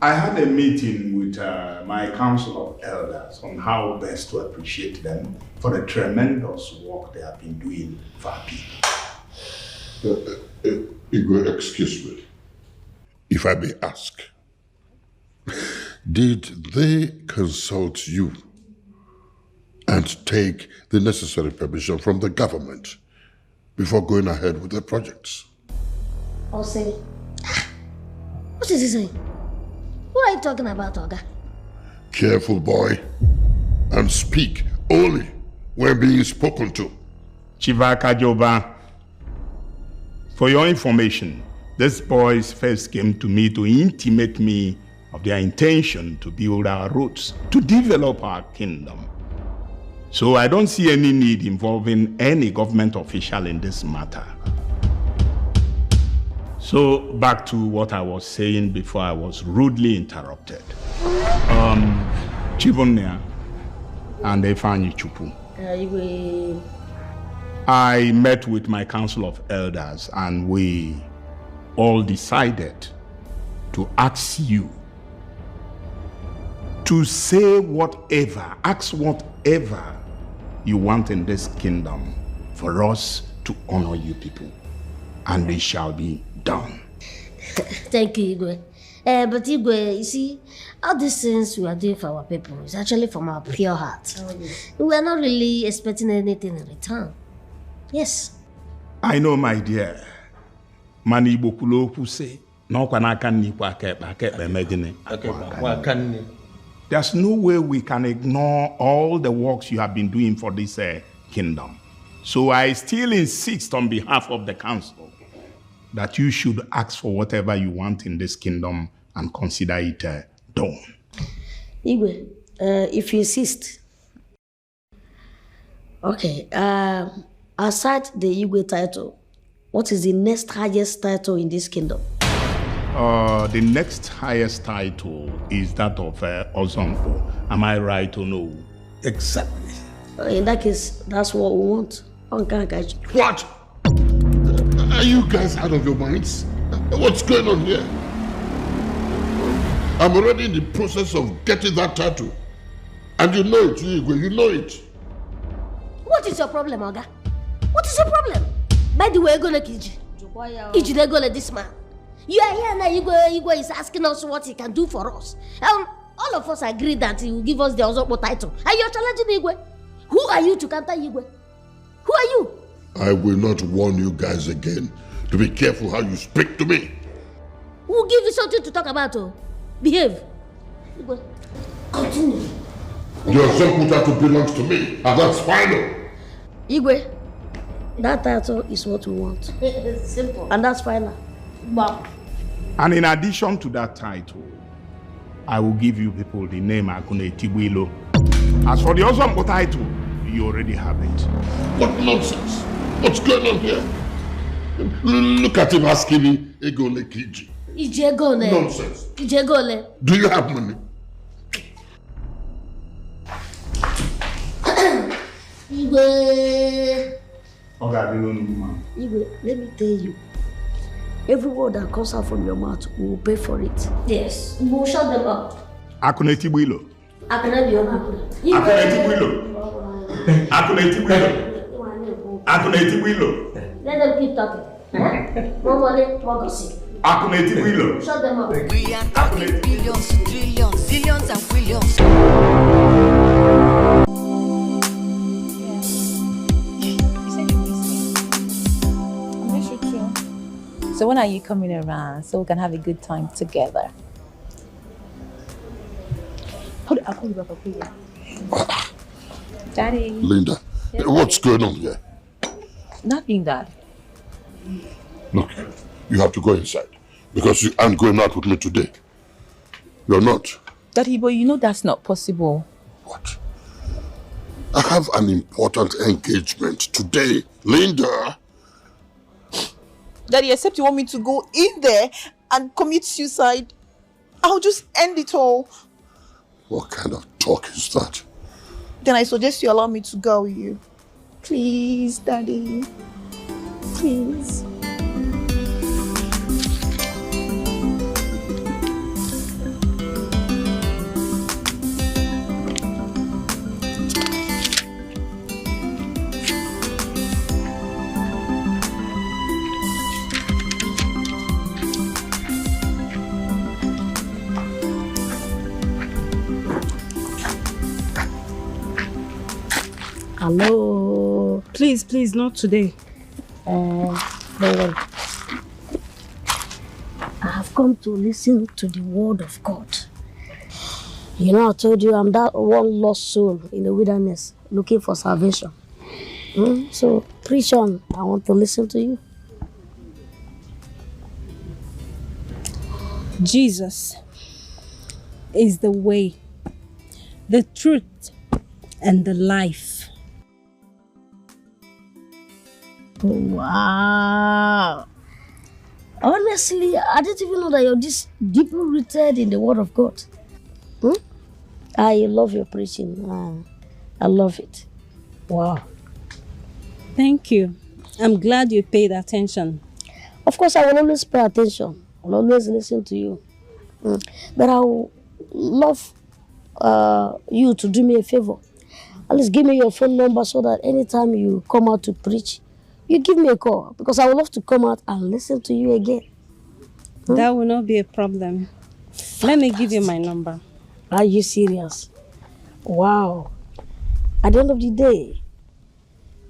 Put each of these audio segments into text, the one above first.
I had a meeting with my council of elders on how best to appreciate them for the tremendous work they have been doing for our people. Igwe, excuse me, if I may ask, did they consult you and take the necessary permission from the government before going ahead with the projects? Ose, what is he saying? What are you talking about, Oga? Careful, boy, and speak only when being spoken to. Chivaka Joba, for your information, these boys first came to me to intimate me of their intention to build our roads, to develop our kingdom. So I don't see any need involving any government official in this matter. So back to what I was saying before I was rudely interrupted. Chibunia and Efani Chupu. I met with my council of elders and we all decided to ask you to say whatever, ask whatever you want in this kingdom for us to honor you people. And it shall be done. Thank you, Igwe. But Igwe, you see, all these things we are doing for our people is actually from our pure heart. We are not really expecting anything in return. Yes. I know, my dear. Mani bokulo kuse. No kwanaka ni kwa kepa medine. There's no way we can ignore all the works you have been doing for this kingdom. So I still insist on behalf of the council that you should ask for whatever you want in this kingdom and consider it done. Igwe, if you insist. Okay, aside the Igwe title, what is the next highest title in this kingdom? The next highest title is that of Ozonko. Am I right or no? Exactly. In that case, that's what we want. What? Are you guys out of your minds? What's going on here? I'm already in the process of getting that tattoo. And you know it, Igwe, you know it. What is your problem, Oga? What is your problem? By the way, Gole Kiji. Iji Gole this man. You are here now, Igwe is asking us what he can do for us. All of us agree that he will give us the Ozokbo title. And you're challenging Igwe. Who are you to counter Igwe? Who are you? I will not warn you guys again to be careful how you speak to me. We'll give you something to talk about, oh. Behave. Igwe, continue. Your son title belongs to me, and that's final. Igwe, that title is what we want. It's simple. And that's final. Wow. And in addition to that title, I will give you people the name Akune Tibwilo. As for the Ozombo title, you already have it. What nonsense? What's going on here? Look at him asking me, Egole Kiji. Ijegole. Nonsense. Ijegole. Do you have money? Igwe. Igwe, let me tell you. Every word that comes out from your mouth, we will pay for it. Yes. We will shut them up. Akune Tibwilo. Akune Tibwilo. Let them keep talking. More money, more gossip. Akune Tibwilo. Shut them up. We are talking billions, trillions, zillions and trillions. So when are you coming around so we can have a good time together? Hold it, I'll call you back, Daddy. Linda, what's going on here? Nothing, Dad. Look, you have to go inside because you aren't going out with me today. You're not. Daddy, but you know that's not possible. What? I have an important engagement today, Linda. Daddy, except you want me to go in there and commit suicide, I'll just end it all. What kind of talk is that? Then I suggest you allow me to go with you. Please, Daddy. Please. Hello. Please, not today. Don't worry. I have come to listen to the word of God. You know, I told you I'm that one lost soul in the wilderness looking for salvation. So, preach on. I want to listen to you. Jesus is the way, the truth, and the life. Wow. Honestly, I didn't even know that you're this deeply rooted in the word of God. I love your preaching. I love it. Wow. Thank you. I'm glad you paid attention. Of course, I will always pay attention. I will always listen to you. But I would love you to do me a favor. At least give me your phone number so that anytime you come out to preach, you give me a call. Because I would love to come out and listen to you again. That will not be a problem. Let me give you my number. Are you serious? Wow. At the end of the day,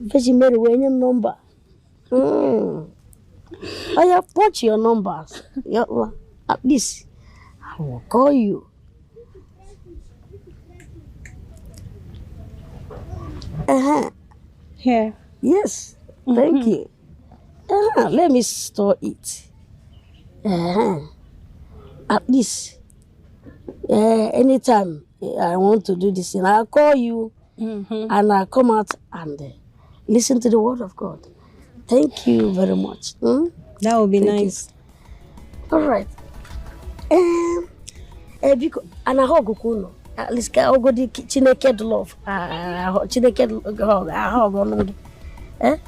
Virgin Mary, when your number. I have put your numbers. At least I will call you. Here. Yes. Thank you. Let me store it. At least anytime I want to do this thing, I'll call you and I'll come out and listen to the word of God. Thank you very much. That would be nice. All right. Because and I hug you. At least I go the Chineke love. Chineke hug. I hug on. Thank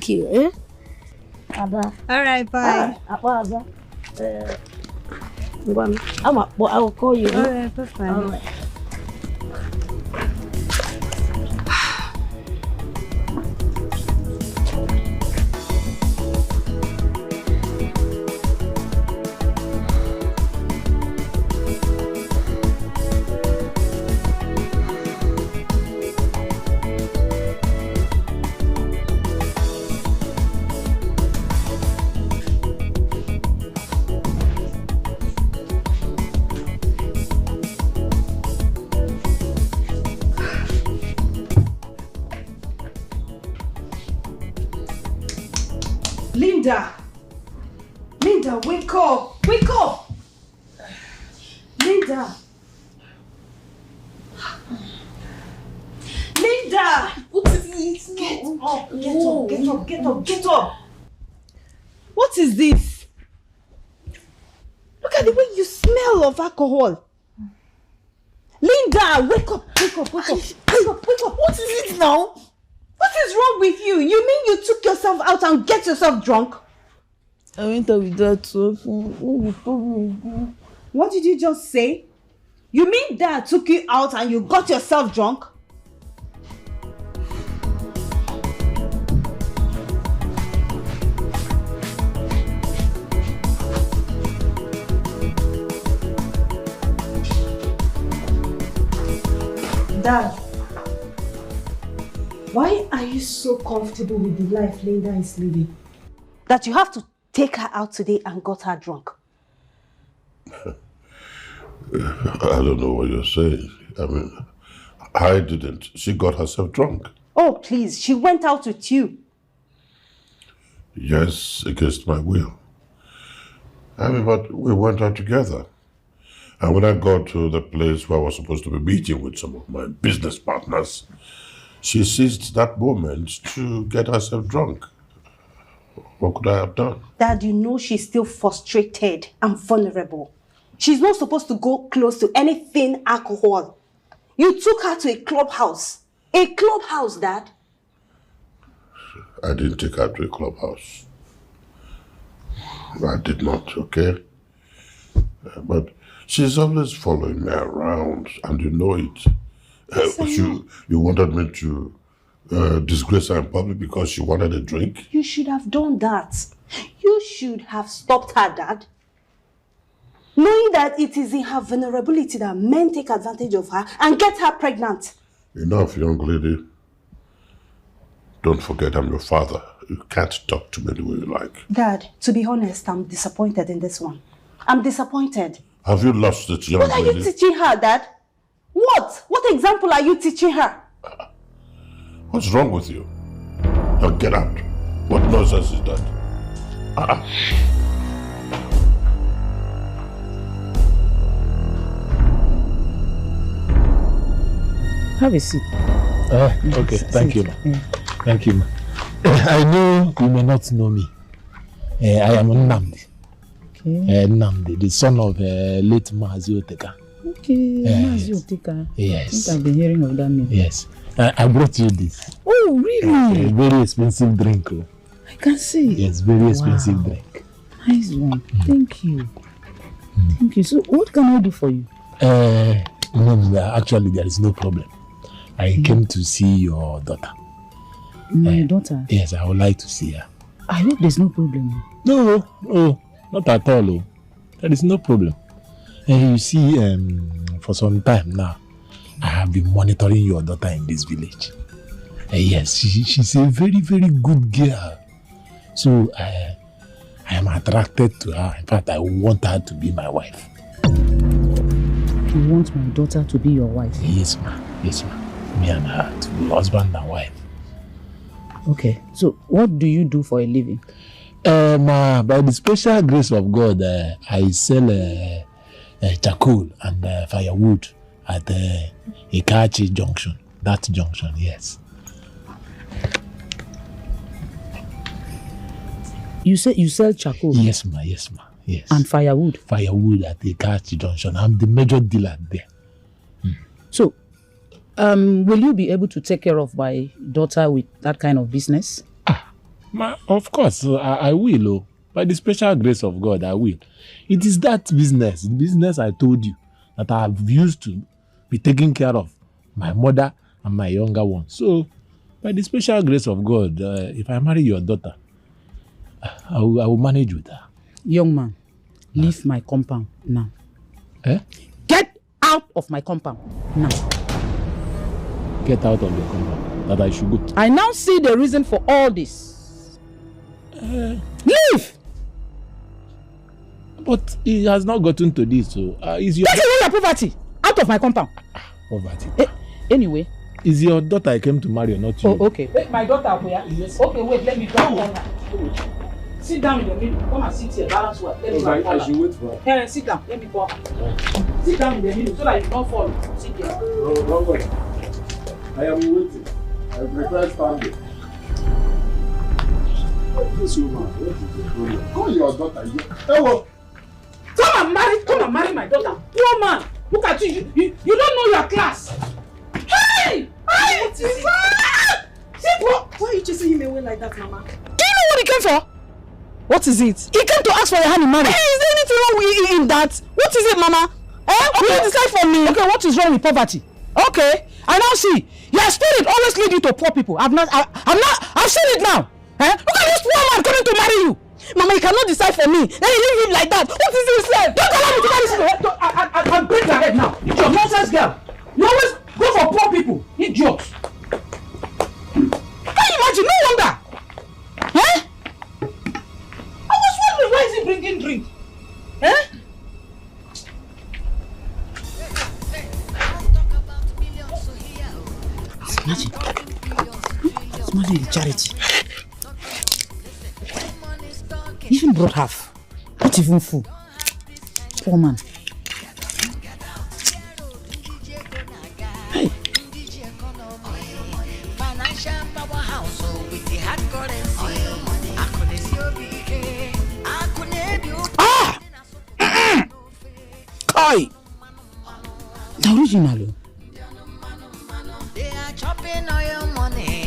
you. All right, bye. I will call you. All right, that's fine. All right. Linda, wake up! Wake up! Linda! Linda! What is it? Get up! Get up! What is this? Look at the way you smell of alcohol. Linda, wake up! Wake up! What is it now? What is wrong with you? You mean you took yourself out and get yourself drunk? I went out with that too. What did you just say? You mean Dad took you out and you got yourself drunk? Dad, why are you so comfortable with the life Linda is living that you have to take her out today and got her drunk? I don't know what you're saying. I mean, I didn't. She got herself drunk. Oh, please. She went out with you. Yes, against my will. I mean, but we went out together. And when I got to the place where I was supposed to be meeting with some of my business partners, she seized that moment to get herself drunk. What could I have done? Dad, you know she's still frustrated and vulnerable. She's not supposed to go close to anything alcohol. You took her to a clubhouse. A clubhouse, Dad? I didn't take her to a clubhouse. I did not, okay? But she's always following me around, and you know it. You wanted me to disgrace her in public because she wanted a drink? You should have done that. You should have stopped her, Dad. Knowing that it is in her vulnerability that men take advantage of her and get her pregnant. Enough, young lady. Don't forget I'm your father. You can't talk to me the way you like. Dad, to be honest, I'm disappointed in this one. I'm disappointed. Have you lost it, young lady? What are you teaching her, Dad? What? What example are you teaching her? What's wrong with you? Now get out. What nonsense is that? Have a seat. Okay, thank you. Thank you. I know you may not know me. I am Nnamdi. Okay. Nnamdi, the son of late Mazi Oteka. Okay, Mazi Oteka. Yes. I think I've been hearing of that name. Yes. I brought you this. Oh, really? A very expensive drink. Oh. I can see. Yes, very expensive drink. Nice one. Thank you. Thank you. So, what can I do for you? No, actually, there is no problem. I came to see your daughter. My daughter? Yes, I would like to see her. I hope there's no problem. No, not at all. Oh. There is no problem. And you see, for some time now, I have been monitoring your daughter in this village. Yes, she's a very, very good girl. So I am attracted to her. In fact, I want her to be my wife. You want my daughter to be your wife? Yes, ma'am. Yes, ma'am. Me and her to be husband and wife. Okay. So, what do you do for a living? By the special grace of God, I sell charcoal and firewood at Ikedieze junction. That junction, yes. You say you sell charcoal? Yes, ma. Yes, ma. Yes. And firewood? Firewood at Ikedieze junction. I'm the major dealer there. So, will you be able to take care of my daughter with that kind of business? Of course, I will. Oh. By the special grace of God, I will. It is that business I told you, that I have used to be taking care of my mother and my younger one. So, by the special grace of God, if I marry your daughter, I will manage with her. Young man, leave my compound now. Get out of my compound now. Get out of your compound, that I should go. I now see the reason for all this. Leave! But he has not gotten to this, so is your... Take away your poverty! Out of my compound! Poverty? Anyway. Is your daughter I came to marry or not you? Oh, okay. Wait, my daughter, yes. Okay, wait, let me go. Sit down in the middle. Come and sit here, balance well. Let me go. I should wait for her. Here, sit down. Let me go. Sit down in the middle so that you don't fall. Sit here. No, don't worry. I am waiting. I prefer standing. This woman, what is the problem? Call your daughter here. Hello. Come and marry my daughter. Poor man, look at you. You don't know your class. Hey! Hey! Why are you chasing him away like that, Mama? Do you know what he came for? What is it? He came to ask for your hand in marriage. Hey, is there anything wrong in that? What is it, Mama? Will you decide for me? Okay, what is wrong with poverty? Okay, I now see. Your spirit always lead you to poor people. I've seen it now. Look at this poor man coming to marry you. Mama, you cannot decide for me. Then you leave him like that. What is this life? Don't allow me to carry this head. I'll break your head now. You're a nonsense girl. You always go for poor people. Idiot. Can you imagine? No wonder. I was wondering, why is he bringing drink? Imagine the charity. Even brought half. Not even full. Poor man. Hey. Ah! Kai! The original. They are chopping all your money.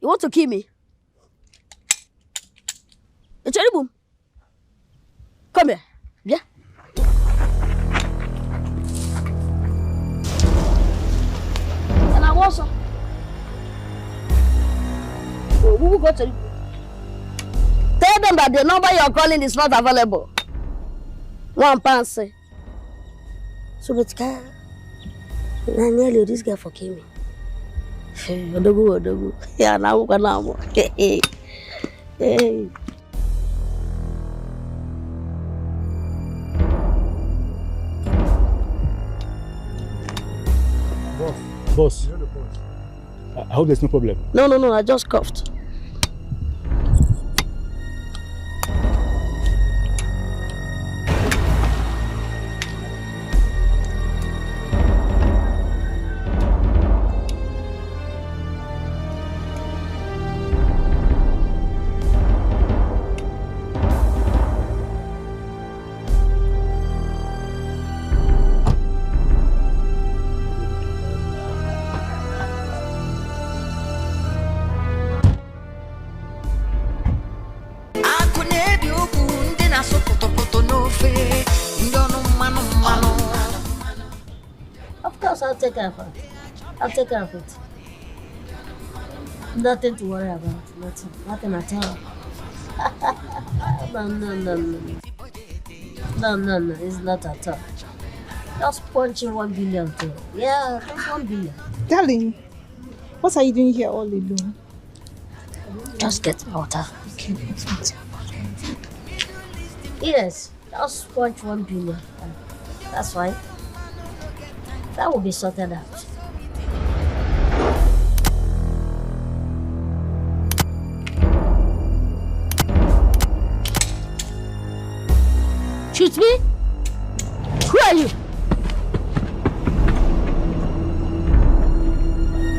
You want to kill me? Chinedu, come here. Yeah. And I also. Who got Chinedu? Tell them that the number you're calling is not available. One pass. So, but nearly this guy forgave me. Odogu. Yeah, now. Hey. Boss. I hope there's no problem. No, I just coughed. I'll take care of it. I'll take care of it. Nothing to worry about. Nothing at all. No. It's not at all. Just punching 1 billion too. Yeah, just 1 billion. Darling, what are you doing here all alone? Just get water. Okay, get water. Yes, just punch 1 billion. That's fine. That will be sorted out. Shoot me? Who are you?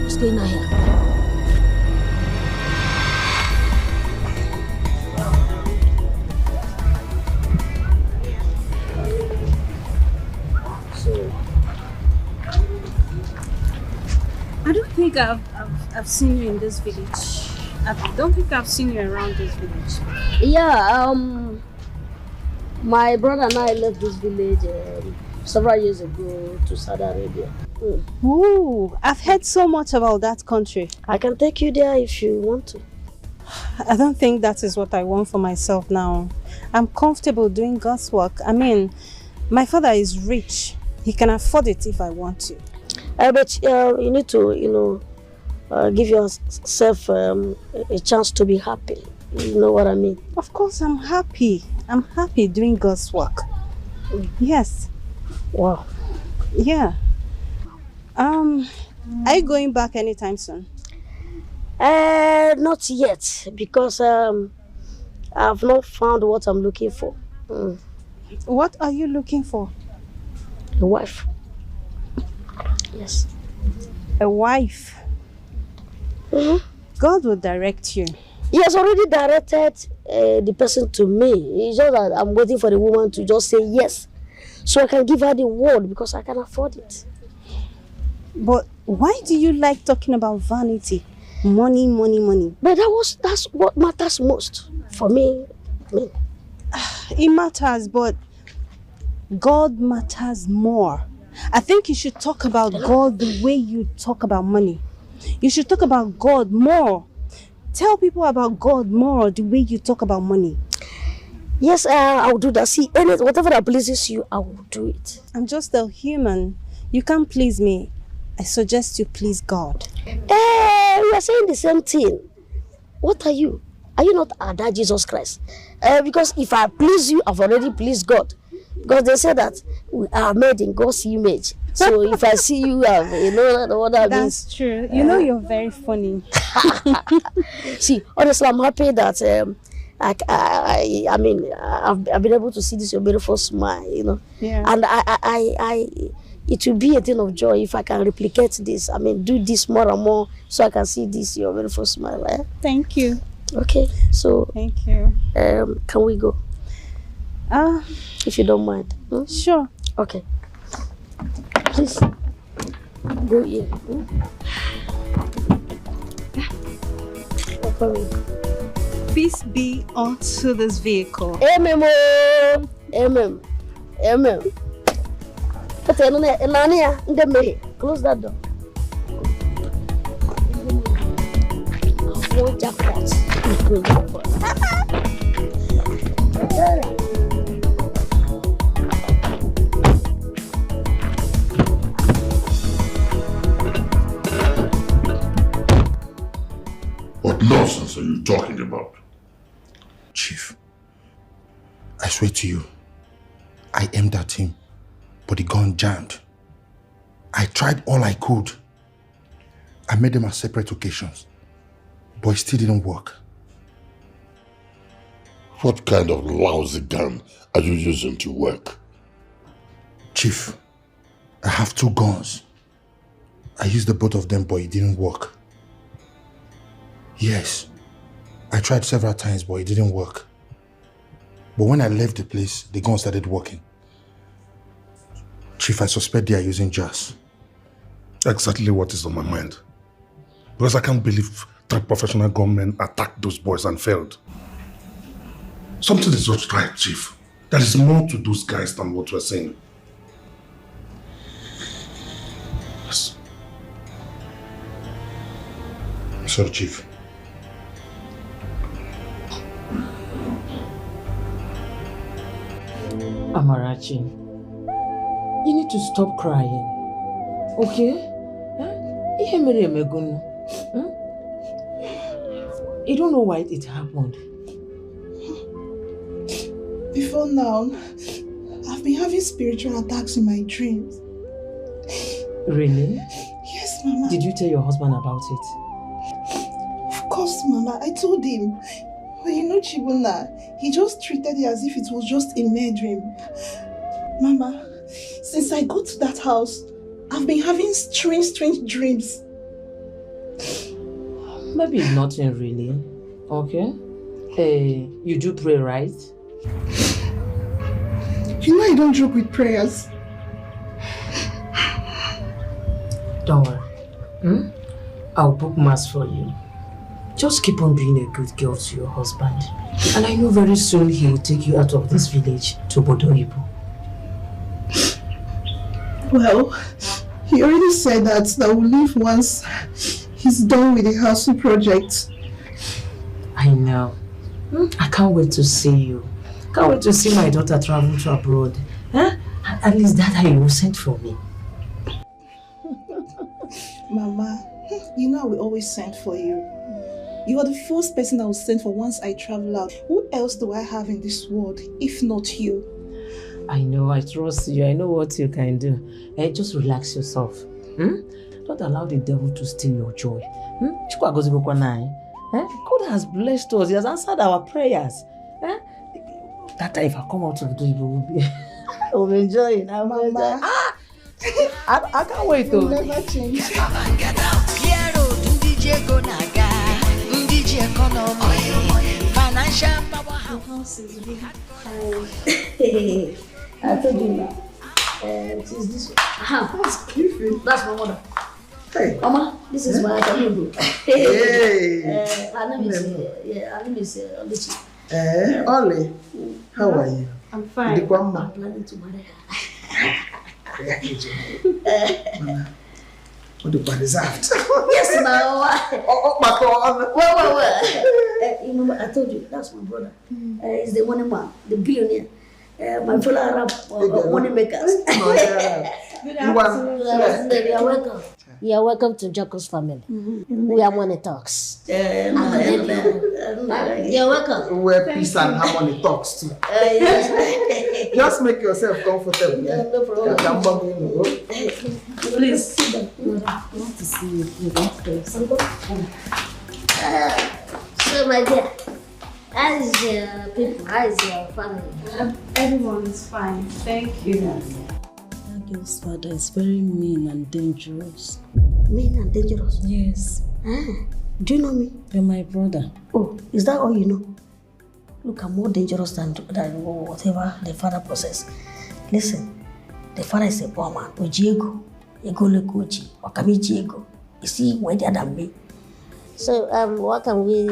What's going on here? I don't think I've seen you in this village. I don't think I've seen you around this village. Yeah, my brother and I left this village several years ago to Saudi Arabia. Ooh, I've heard so much about that country. I can take you there if you want to. I don't think that is what I want for myself now. I'm comfortable doing God's work. I mean, my father is rich. He can afford it if I want to. But you need to, give yourself a chance to be happy. You know what I mean? Of course, I'm happy. I'm happy doing God's work. Yes. Wow. Yeah. Are you going back anytime soon? Not yet, because I've not found what I'm looking for. What are you looking for? A wife. Yes. A wife? God will direct you. He has already directed the person to me. It's just that I'm waiting for the woman to just say yes, so I can give her the word, because I can afford it. But why do you like talking about vanity? Money. But that's what matters most for me. It matters, but God matters more. I think you should talk about God the way you talk about money. You should talk about God more. Tell people about God more the way you talk about money. Yes, I'll do that. See, whatever that pleases you, I will do it. I'm just a human. You can't please me. I suggest you please God. We are saying the same thing. What are you? Are you not our dad Jesus Christ? Because if I please you, I've already pleased God. Because they say that we are made in God's image. So if I see you, you know what that means. That's true. You know you're very funny. See, honestly, I'm happy that I mean, I've been able to see this your beautiful smile, Yeah. And it will be a thing of joy if I can replicate this. I mean, do this more and more, so I can see this your beautiful smile. Eh? Thank you. Okay, so thank you. Can we go? If you don't mind. Sure. Okay. Please go here. Peace be unto this vehicle. Amen. Close that door. Jackpot. What nonsense are you talking about? Chief, I swear to you, I aimed at him, but the gun jammed. I tried all I could. I made them at separate occasions, but it still didn't work. What kind of lousy gun are you using to work? Chief, I have 2 guns. I used the both of them, but it didn't work. Yes, I tried several times, but it didn't work. But when I left the place, the gun started working. Chief, I suspect they are using jazz. Exactly what is on my mind. Because I can't believe 3 professional gunmen attacked those boys and failed. Something is just right, Chief. There is more to those guys than what we're saying. Yes. I'm sorry, Chief. Amarachi, you need to stop crying, okay? Iheme emegunu. You don't know why it happened. Before now, I've been having spiritual attacks in my dreams. Really? Yes, Mama. Did you tell your husband about it? Of course, Mama. I told him. But you know, Chibuna, he just treated it as if it was just a mere dream. Mama, since I got to that house, I've been having strange dreams. Maybe it's nothing really, okay? You do pray, right? You know I don't joke with prayers. Don't worry. I'll book mass for you. Just keep on being a good girl to your husband. And I know very soon he will take you out of this village to Bodoibo. Well, he already said that we'll leave once he's done with the housing project. I know. I can't wait to see you. Can't wait to see my daughter travel to abroad. Huh? At least that time you will send for me. Mama, you know I will always send for you. You are the first person I will send for once I travel out. Who else do I have in this world, if not you? I know, I trust you. I know what you can do. Just relax yourself. Don't allow the devil to steal your joy. God has blessed us. He has answered our prayers. That time if I come out of the devil, I will enjoy it. I will enjoy it. I can't wait to. Never change. Financial power. The house is big. I told you now. It is this one. That's my mother. Hey. Mama, this is my Chinedu. Hey. Her name is Olichi. Oli, how are you? I'm fine. I'm planning to marry her. What do you deserve? Yes, Mama. Well. Remember, I told you, that's my brother. He's the money man, the billionaire. My fellow Arab money makers. Good afternoon. You are welcome. You are welcome to Jacob's family. We are money talks. You are welcome. Where peace and harmony talks too. Just make yourself comfortable. No problem. Please sit down. I want to see you. So, my dear, how is your people? How is your family? Everyone is fine. Thank you. That girl's father is very mean and dangerous. Mean and dangerous? Yes. Do you know me? You're my brother. Oh, is that all you know? Look, I'm more dangerous than whatever the father possesses. Listen, the father is a poor man. Ojiego, Egolekuchi, Wakamijiego. You see, wider than me. So, what can we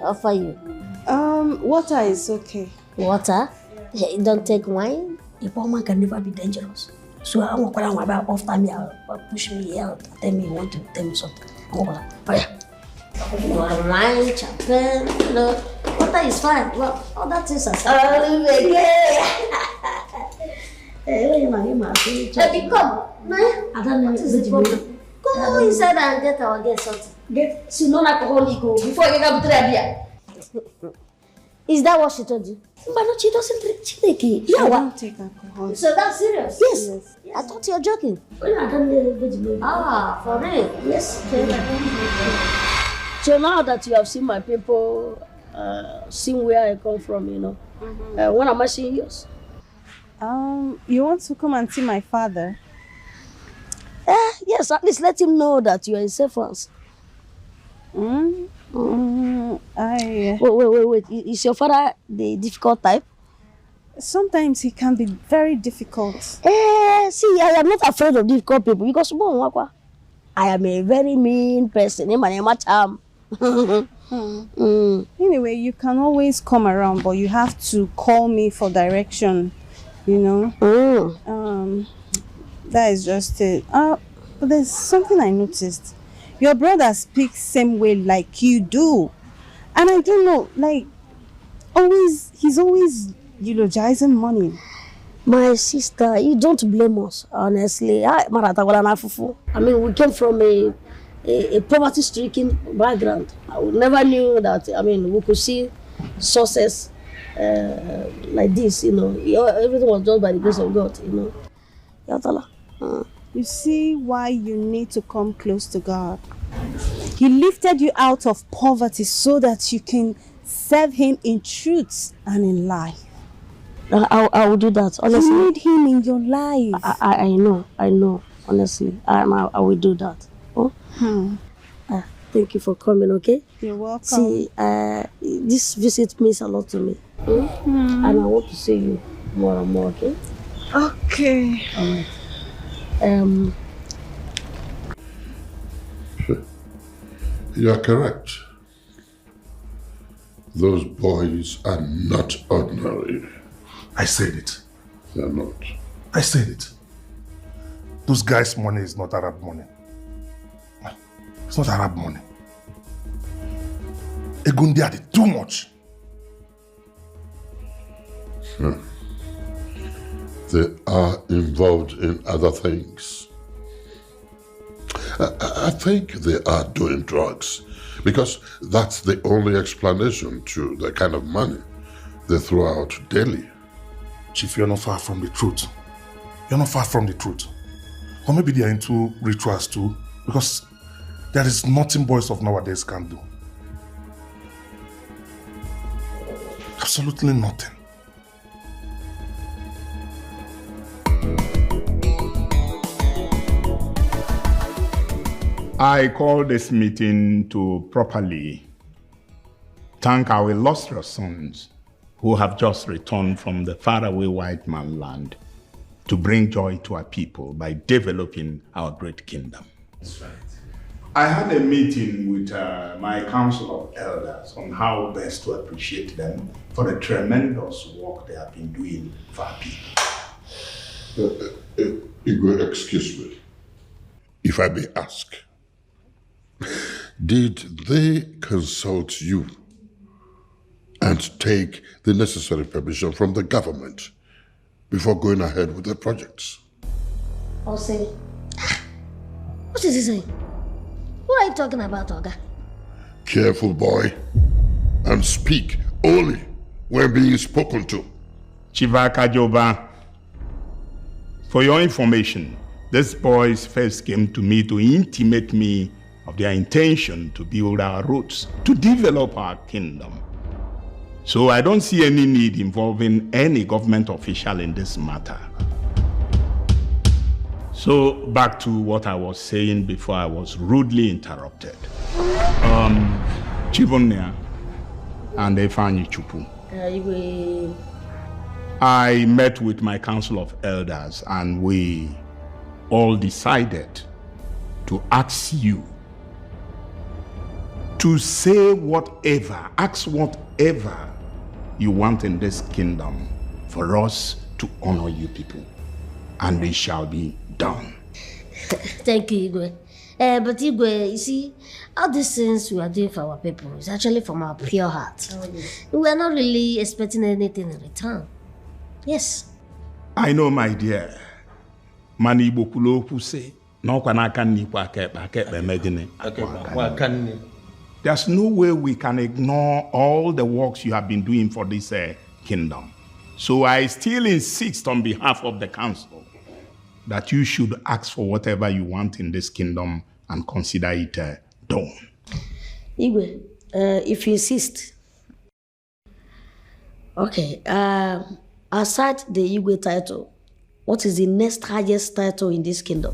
offer you? Water is okay. Water? Yeah. Don't take wine. A poor man can never be dangerous. So I'm not going to about off time push me out and tell me you want to tell me something. I'm going to wine, champagne, you know. Water is fine. Well, all that is a come. I don't know what is the problem. Go inside and get our get something. get to non-alcoholic before you get to beer. Is that what she told you? But no, she doesn't drink Chineke. Yeah, I don't take alcohol. So that's serious? Yes. I thought you were joking. Ah, for real? Yes. So now that you have seen my people, seen where I come from, you know, when am I seeing yours? You want to come and see my father? Yes, at least let him know that you are in safe hands. Wait. Is your father the difficult type? Sometimes he can be very difficult. See, I am not afraid of difficult people because I am a very mean person. Anyway, you can always come around, but you have to call me for direction, you know. That is just it. But there's something I noticed. Your brother speaks same way like you do. And I don't know, like, he's always eulogizing money. My sister, you don't blame us, honestly. I mean, we came from a poverty-stricken background. I never knew that, I mean, we could see success like this, you know. Everything was done by the grace of God, you know. You see why you need to come close to God. He lifted you out of poverty so that you can serve him in truth and in life. I will do that, honestly. You need him in your life. I know, honestly. I will do that. Thank you for coming, okay? You're welcome. See, this visit means a lot to me. And I want to see you more and more, okay? Okay. All right. You are correct. Those boys are not ordinary. I said it. They are not. I said it. Those guys' money is not Arab money. It's not Arab money. Egundi had it too much. They are involved in other things. I think they are doing drugs because that's the only explanation to the kind of money they throw out daily. Chief, you're not far from the truth. You're not far from the truth. Or maybe they are into rituals too, because there is nothing boys of nowadays can do. Absolutely nothing. I call this meeting to properly thank our illustrious sons who have just returned from the faraway white man land to bring joy to our people by developing our great kingdom. That's right. I had a meeting with my council of elders on how best to appreciate them for the tremendous work they have been doing for our people. Igwe, excuse me, if I may ask. Did they consult you and take the necessary permission from the government before going ahead with the projects? Ose, what is he saying? What are you talking about, Oga? Careful, boy, and speak only when being spoken to. Chivaka Joba, for your information, these boys first came to me to intimate me of their intention to build our roads, to develop our kingdom. So I don't see any need involving any government official in this matter. So back to what I was saying before I was rudely interrupted. Chibunia and Ifeanyi Chukwu. I met with my council of elders and we all decided to ask you to say whatever, ask whatever you want in this kingdom for us to honor you people. And it shall be done. Thank you, Igwe. But Igwe, you see, all these things we are doing for our people is actually from our pure heart. We are not really expecting anything in return. Yes. I know, my dear. Mani Bokuloku say, There's no way we can ignore all the works you have been doing for this kingdom. So I still insist on behalf of the council that you should ask for whatever you want in this kingdom and consider it done. Igwe, if you insist. Okay, aside the Igwe title, what is the next highest title in this kingdom?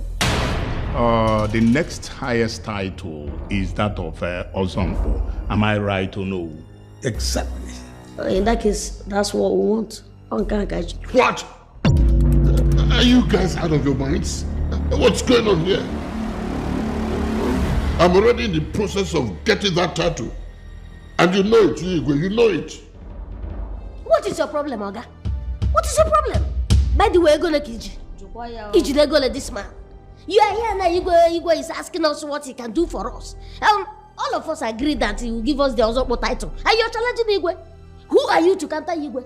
The next highest title is that of Ozompo. Am I right or no? Exactly. In that case, that's what we want. What? Are you guys out of your minds? What's going on here? I'm already in the process of getting that tattoo. And you know it, Igwe, you know it. What is your problem, Oga? What is your problem? By the way, Igwe Kiji. Ijidegole this man. You are here now, Igwe is asking us what he can do for us. All of us agree that he will give us the Ozokpo title. And you're challenging Igwe. Who are you to counter Igwe?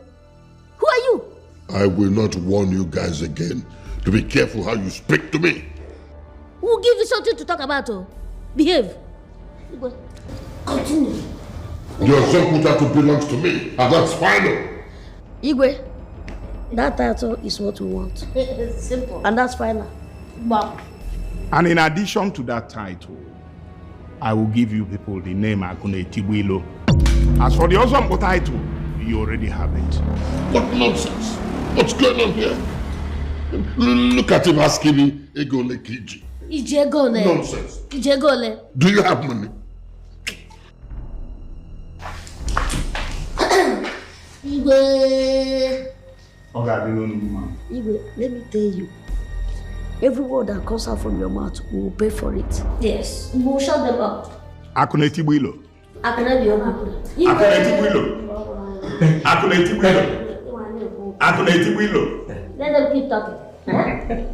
Who are you? I will not warn you guys again to be careful how you speak to me. We'll give you something to talk about, oh. Behave. Igwe, continue. Your Ozokpo title belongs to me, and that's final. Igwe, that title is what we want. It's simple. And that's final. Wow. And in addition to that title, I will give you people the name Akune Tibuilo. As for the Ozompo title, you already have it. What nonsense? What's going on here? Look at him asking me, Egole Kiji. Ijegole. Nonsense. Ijegole. Do you have money? Igwe. Igwe, let me tell you. Every word that comes out from your mouth, we will pay for it. Yes. We will shut them up. Akune Tibuilo. Akune Tibuilo. Akune Tibuilo. Akune Tibuilo. Let them keep talking.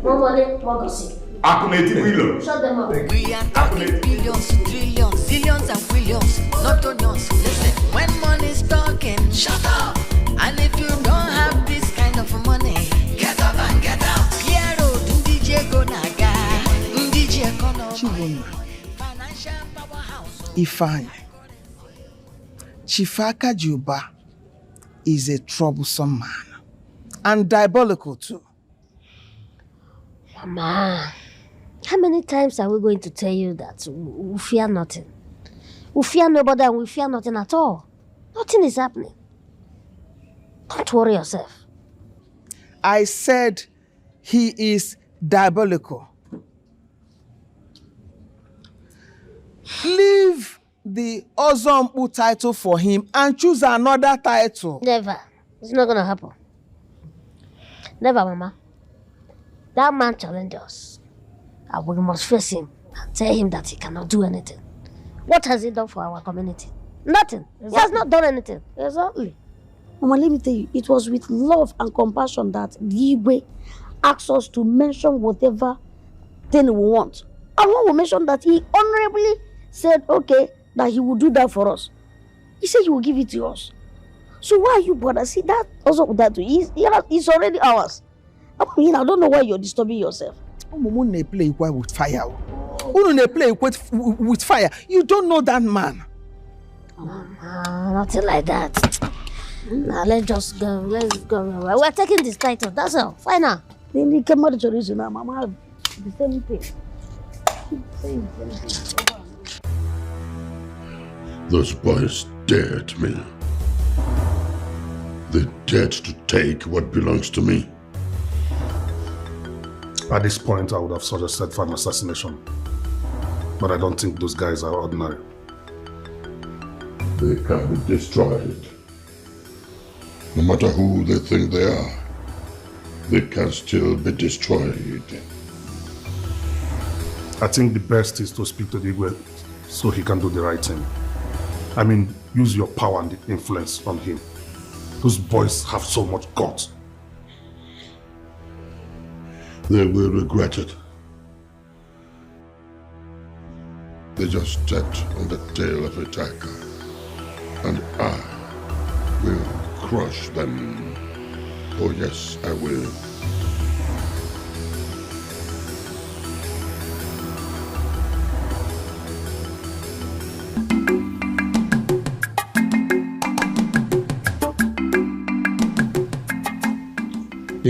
More money, more gossip. Akune Tibuilo. Shut them up. We are talking billions, trillions, zillions and billions, not onions. Listen, when money's talking, shut up. And if you don't have this kind of money, get up and get out. Chibunna, Ifeanyi, Chief Akajuba is a troublesome man and diabolical too. Mama, how many times are we going to tell you that we fear nothing? We fear nobody and we fear nothing at all. Nothing is happening. Don't worry yourself. I said he is diabolical. Leave the Ozompo title for him and choose another title. Never. It's not gonna happen. Never, Mama. That man challenged us. And we must face him and tell him that he cannot do anything. What has he done for our community? Nothing. Exactly. He has not done anything. Exactly. Mama, let me tell you, it was with love and compassion that Igwe asked us to mention whatever thing we want. And when we mentioned that, he honorably said, okay, that he will do that for us. He said he will give it to us. So why are you bothered? See, that also that it's already ours. I mean, I don't know why you're disturbing yourself. They play with fire. They play with fire. You don't know that man. Nothing like that. Now let's just go. Let's go. We're taking this title. That's all. Fine now. Then he came out to reason now. Mama, the same thing. Those boys dared me. They dared to take what belongs to me. At this point, I would have suggested for an assassination. But I don't think those guys are ordinary. They can be destroyed. No matter who they think they are, they can still be destroyed. I think the best is to speak to the Igwe so he can do the right thing. I mean, use your power and the influence on him. Those boys have so much guts. They will regret it. They just stepped on the tail of a tiger, and I will crush them. Oh yes, I will.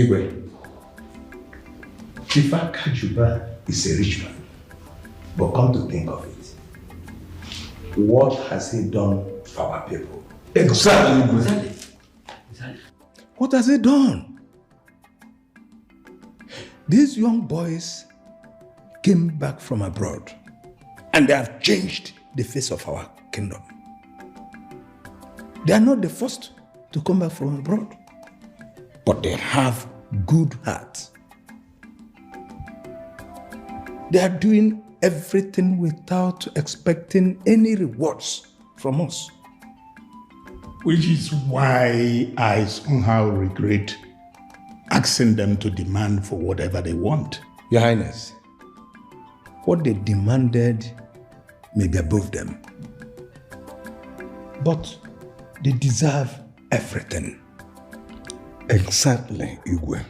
Igwe, Chief Akajuba is a rich man. But come to think of it, what has he done for our people? Exactly. What has he done? These young boys came back from abroad and they have changed the face of our kingdom. They are not the first to come back from abroad, but they have good hearts. They are doing everything without expecting any rewards from us. Which is why I somehow regret asking them to demand for whatever they want. Your Highness, what they demanded may be above them, but they deserve everything. Exactly, Igwe.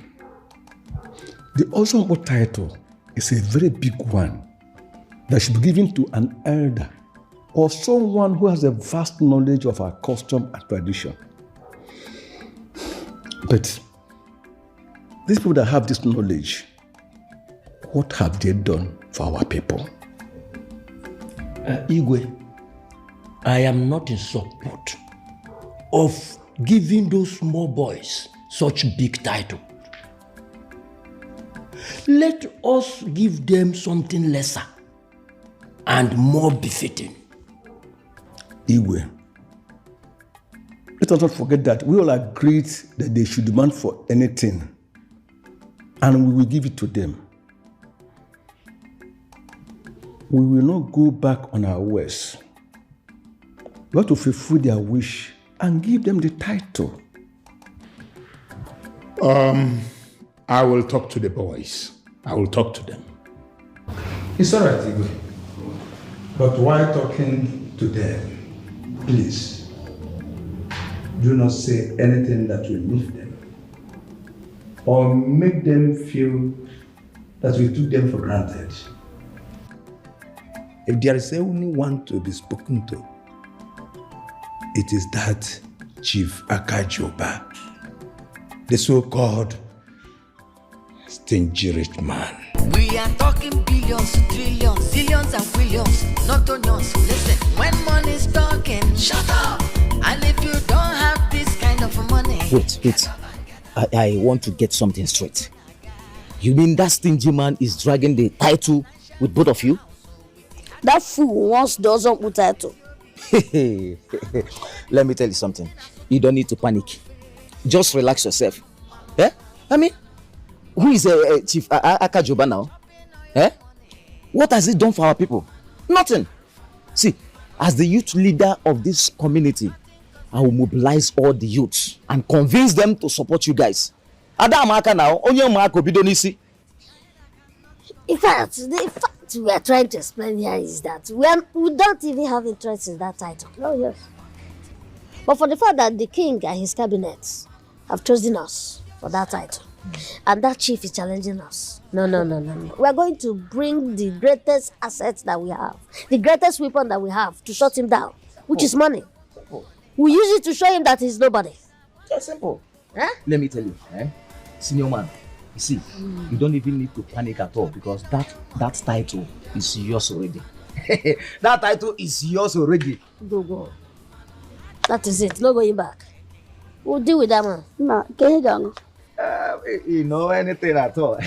The Osifor title is a very big one that should be given to an elder or someone who has a vast knowledge of our custom and tradition. But these people that have this knowledge, what have they done for our people? Igwe, I am not in support of giving those small boys such big title. Let us give them something lesser and more befitting. Igwe, let us not forget that we all agreed that they should demand for anything and we will give it to them. We will not go back on our words. We have to fulfill their wish and give them the title. I will talk to the boys. I will talk to them. It's all right, Igwe. But while talking to them, please, do not say anything that will move them or make them feel that we took them for granted. If there is anyone to be spoken to, it is that Chief Akajuba, the so-called stingy rich man. We are talking billions, trillions, zillions and quillions, not onions. Listen, when money's talking, shut up. And if you don't have this kind of money... Wait. I want to get something straight. You mean that stingy man is dragging the title with both of you? That fool wants the Osifor title. Let me tell you something. You don't need to panic. Just relax yourself. Eh? I mean, who is Chief Akajuba now? Eh? What has he done for our people? Nothing. See, as the youth leader of this community, I will mobilize all the youths and convince them to support you guys. Adamaka now, onye mako bidonisi. In fact, the fact we are trying to explain here is that we don't even have interest in that title. No, yes. But for the fact that the king and his cabinets have chosen us for that title, and that chief is challenging us. No. We are going to bring the greatest assets that we have, the greatest weapon that we have to shut him down, which is money. We use it to show him that he's nobody. Just simple. Let me tell you, senior man, you see, you don't even need to panic at all because that title is yours already. That title is yours already. Go. That is it. No going back. We'll deal with that man. Ma, can you go? You know anything at all?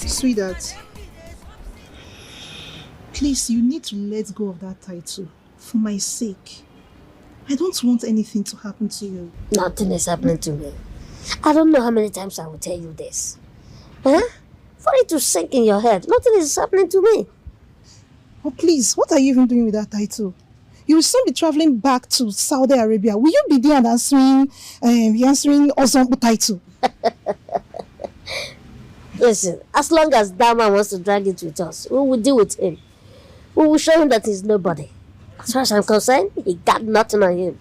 Sweetheart, please, you need to let go of that title for my sake. I don't want anything to happen to you. Nothing is happening to me. I don't know how many times I will tell you this. For it to sink in your head, nothing is happening to me. Oh, please, what are you even doing with that title? You will soon be traveling back to Saudi Arabia. Will you be there and answering Osifor title? Listen, as long as that man wants to drag it with us, we will deal with him. We will show him that he's nobody. As far as I'm concerned, he got nothing on him.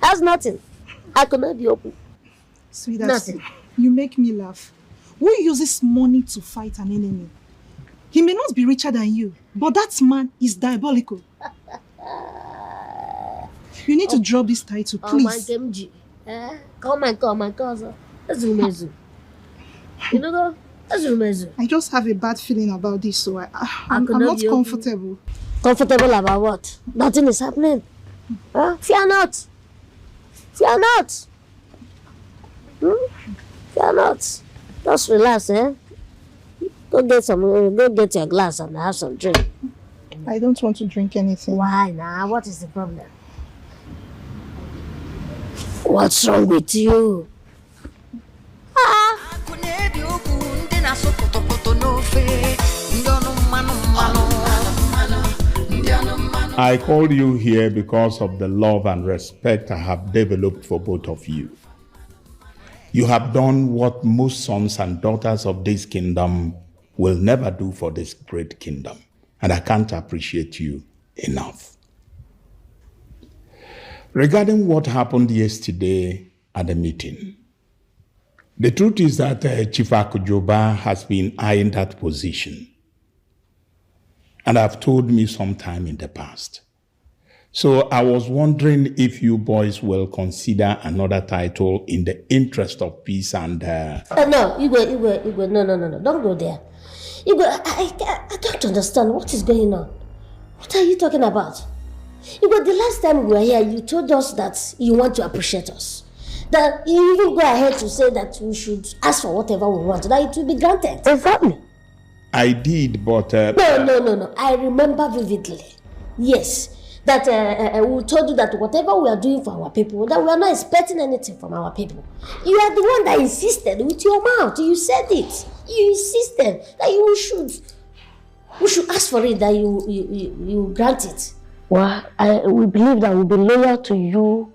Has nothing. I could not be open. Sweetheart, Nothing. You make me laugh. Who uses money to fight an enemy? He may not be richer than you, but that man is diabolical. You need to drop this title, please. Oh my MG. Come my cousin. That's amazing. You know, that's amazing. I just have a bad feeling about this, so I'm not comfortable. Comfortable about what? Nothing is happening. Fear not. Fear not. Fear not. Just relax, Go get your glass and have some drink. I don't want to drink anything. Why now? What is the problem? What's wrong with you? I called you here because of the love and respect I have developed for both of you. You have done what most sons and daughters of this kingdom will never do for this great kingdom, and I can't appreciate you enough. Regarding what happened yesterday at the meeting, the truth is that Chief Akujoba has been eyeing that position, and have told me sometime in the past. So I was wondering if you boys will consider another title in the interest of peace and... No, Igwe, no, don't go there. Igwe, I don't understand what is going on. What are you talking about? Igwe, the last time we were here, you told us that you want to appreciate us. That you even go ahead to say that we should ask for whatever we want, that it will be granted. Exactly. I did, but... No. I remember vividly. Yes. That we told you that whatever we are doing for our people, that we are not expecting anything from our people. You are the one that insisted with your mouth. You said it. You insisted that we should ask for it, that you grant it. Well, we believe that we'll be loyal to you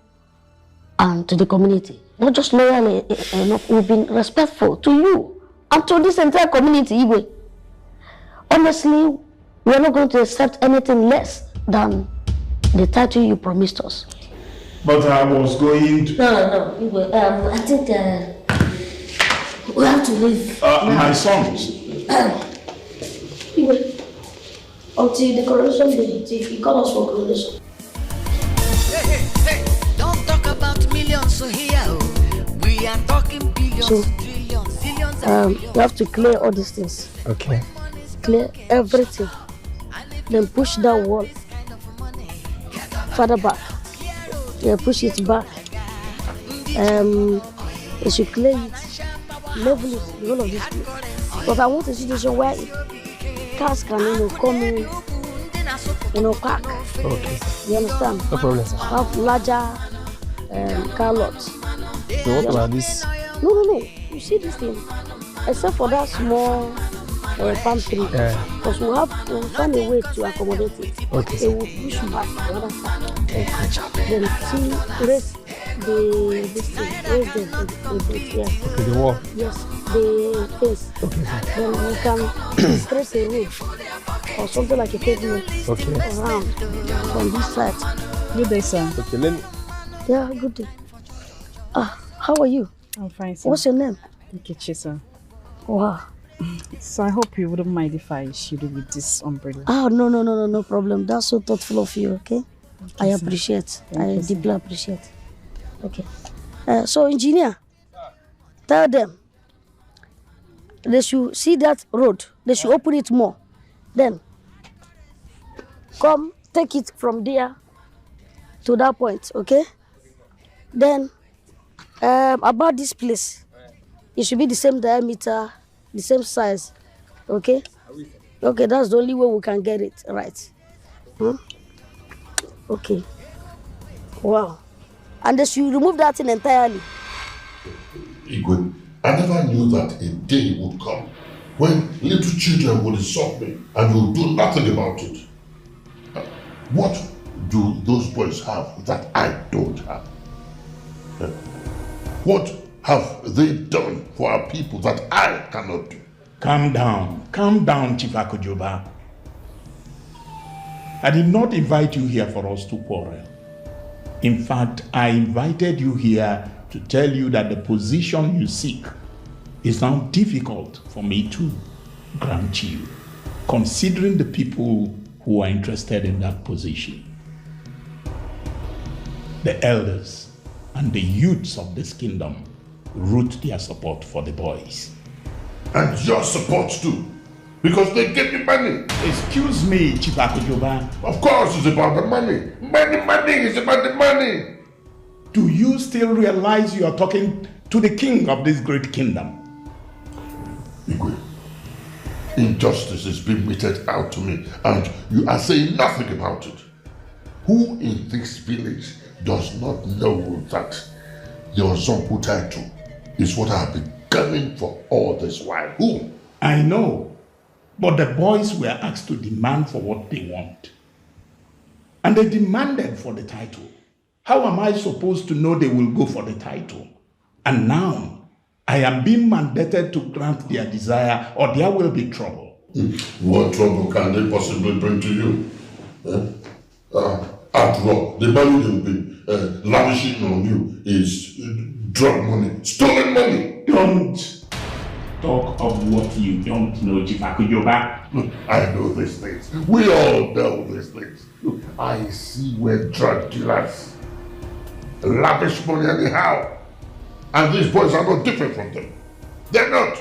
and to the community. Not just loyal enough, we've been respectful to you and to this entire community, Igwe. Honestly, we are not going to accept anything less than the title you promised us. But I was going to... No, Igwe, I think we have to leave. My sons. Igwe, until the coronation day, you call us for coronation. Hey, don't talk about millions here. We are talking billions, trillions, zillions and You have to clear all these things. Okay. Clear everything. Then push that wall further back. Yeah, push it back. You should clear it, level it, the whole of this place. But I want a situation where cars can, come in, park. Okay. You understand? No problem, sir. Have larger car lots. So what about this? No. You see this thing? Except for that small palm tree. Because we'll find a way to accommodate it. Okay. They will push back the other side. Then raise the wall. Yes, the face. Okay. Then we can stress a road or something like a pavement around from this side. Good day, sir. Okay, let me... Yeah, good day. How are you? I'm fine, sir. What's your name? Ikedieze, sir. Wow. So I hope you wouldn't mind if I should do with this umbrella. No problem. That's so thoughtful of you, okay? I appreciate. I deeply appreciate. Okay. So, engineer, tell them they should see that road. They should open it more. Then, come take it from there to that point, okay? Then, about this place, it should be the same diameter, the same size, okay? Okay, that's the only way we can get it right. Okay. Wow. And they should remove that thing entirely. Igwe, I never knew that a day would come when little children will insult me and you'll do nothing about it. What do those boys have that I don't have? What have they done for our people that I cannot do? Calm down, Chief Akujoba. I did not invite you here for us to quarrel. In fact, I invited you here to tell you that the position you seek is now difficult for me to grant you, considering the people who are interested in that position. the elders and the youths of this kingdom root their support for the boys. And your support too, because they get the money. Excuse me, Chief Akudjoba. Of course it's about the money. Money, it's about the money. Do you still realize you are talking to the king of this great kingdom? Igwe, injustice is being meted out to me and you are saying nothing about it. Who in this village does not know that your Zonku title is what I have been gunning for all this while? Who? I know, but the boys were asked to demand for what they want. And they demanded for the title. How am I supposed to know they will go for the title? And now, I am being mandated to grant their desire or there will be trouble. What trouble can they possibly bring to you? After all, the money they've been lavishing on you is drug money, stolen money. Don't talk of what you don't know, Chief Akudjoba. Look, I know these things. We all know these things. Look, I see where drug dealers lavish money anyhow. And these boys are not different from them. They're not.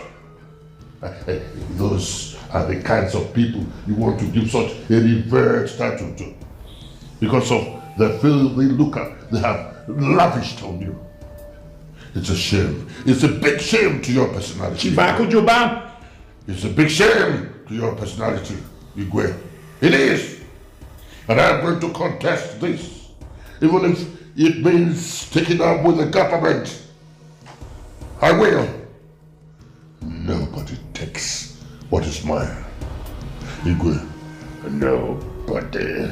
Those are the kinds of people you want to give such a revered title to. Because of the filthy lucre they have lavished on you. It's a shame. It's a big shame to your personality. Chief Akudjoba. It's a big shame to your personality, Igwe. It is. And I'm going to contest this. Even if it means taking up with the government. I will. Nobody takes what is mine. Igwe. Nobody.